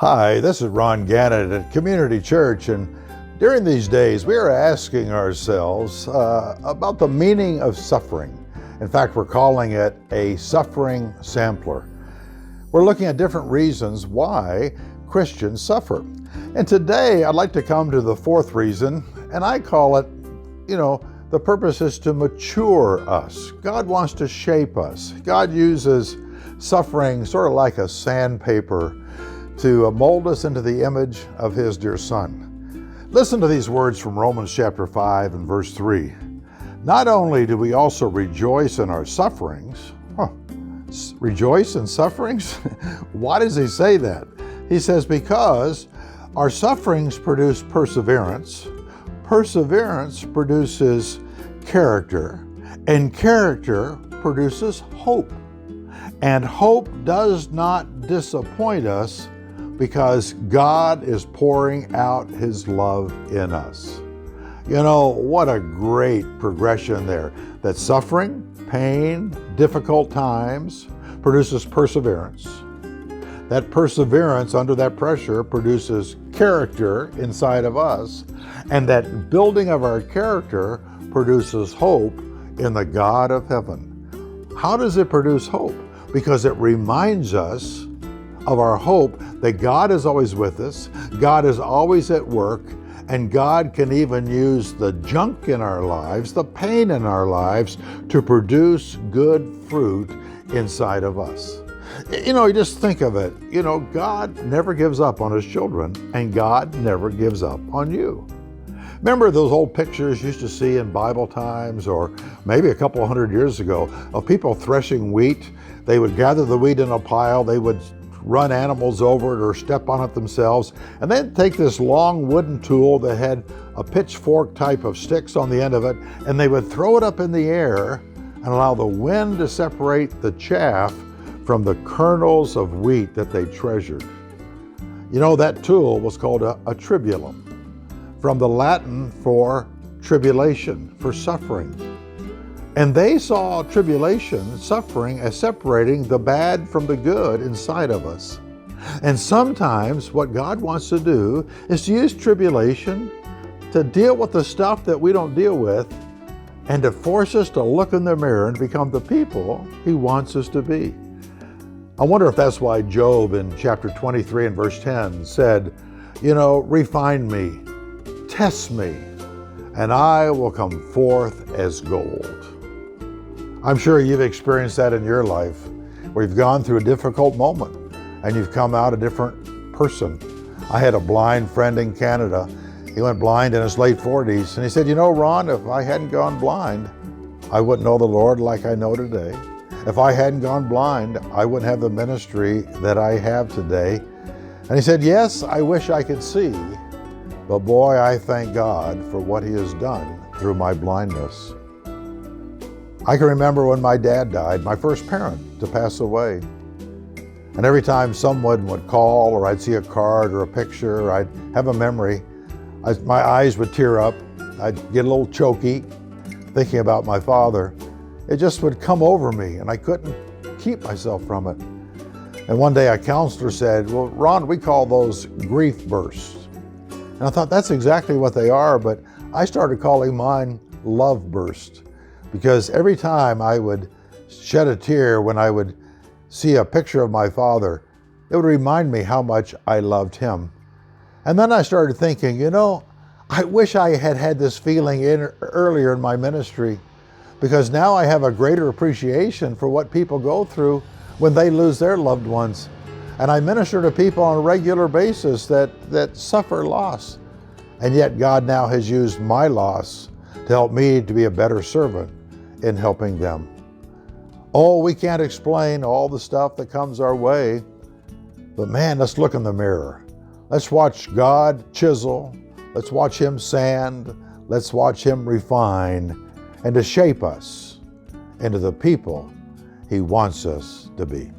Hi, this is Ron Gannett at Community Church, and during these days we are asking ourselves about the meaning of suffering. In fact, we're calling it a suffering sampler. We're looking at different reasons why Christians suffer. And today I'd like to come to the fourth reason, and I call it, the purpose is to mature us. God wants to shape us. God uses suffering sort of like a sandpaper to mold us into the image of His dear Son. Listen to these words from Romans chapter 5 and verse 3. Not only do we also rejoice in our sufferings, rejoice in sufferings? Why does he say that? He says, because our sufferings produce perseverance, perseverance produces character, and character produces hope. And hope does not disappoint us because God is pouring out His love in us. What a great progression there. That suffering, pain, difficult times produces perseverance. That perseverance under that pressure produces character inside of us. And that building of our character produces hope in the God of heaven. How does it produce hope? Because it reminds us of our hope that God is always with us, God is always at work, and God can even use the junk in our lives, the pain in our lives, to produce good fruit inside of us. You just think of it. God never gives up on His children, and God never gives up on you. Remember those old pictures you used to see in Bible times, or maybe a couple hundred years ago, of people threshing wheat? They would gather the wheat in a pile, they would run animals over it or step on it themselves, and then take this long wooden tool that had a pitchfork type of sticks on the end of it, and they would throw it up in the air and allow the wind to separate the chaff from the kernels of wheat that they treasured. That tool was called a tribulum, from the Latin for tribulation, for suffering. And they saw tribulation, suffering, as separating the bad from the good inside of us. And sometimes what God wants to do is to use tribulation to deal with the stuff that we don't deal with, and to force us to look in the mirror and become the people He wants us to be. I wonder if that's why Job in chapter 23 and verse 10 said, refine me, test me, and I will come forth as gold. I'm sure you've experienced that in your life, where you've gone through a difficult moment and you've come out a different person. I had a blind friend in Canada. He went blind in his late 40s, and he said, Ron, if I hadn't gone blind, I wouldn't know the Lord like I know today. If I hadn't gone blind, I wouldn't have the ministry that I have today. And he said, yes, I wish I could see, but boy, I thank God for what He has done through my blindness. I can remember when my dad died, my first parent to pass away. And every time someone would call, or I'd see a card or a picture, I'd have a memory, my eyes would tear up, I'd get a little choky thinking about my father. It just would come over me, and I couldn't keep myself from it. And one day a counselor said, well, Ron, we call those grief bursts. And I thought that's exactly what they are, but I started calling mine love bursts. Because every time I would shed a tear when I would see a picture of my father, it would remind me how much I loved him. And then I started thinking, I wish I had had this feeling earlier in my ministry, because now I have a greater appreciation for what people go through when they lose their loved ones. And I minister to people on a regular basis that suffer loss. And yet God now has used my loss to help me to be a better servant in helping them. Oh, we can't explain all the stuff that comes our way, but man, let's look in the mirror. Let's watch God chisel. Let's watch Him sand. Let's watch Him refine, and to shape us into the people He wants us to be.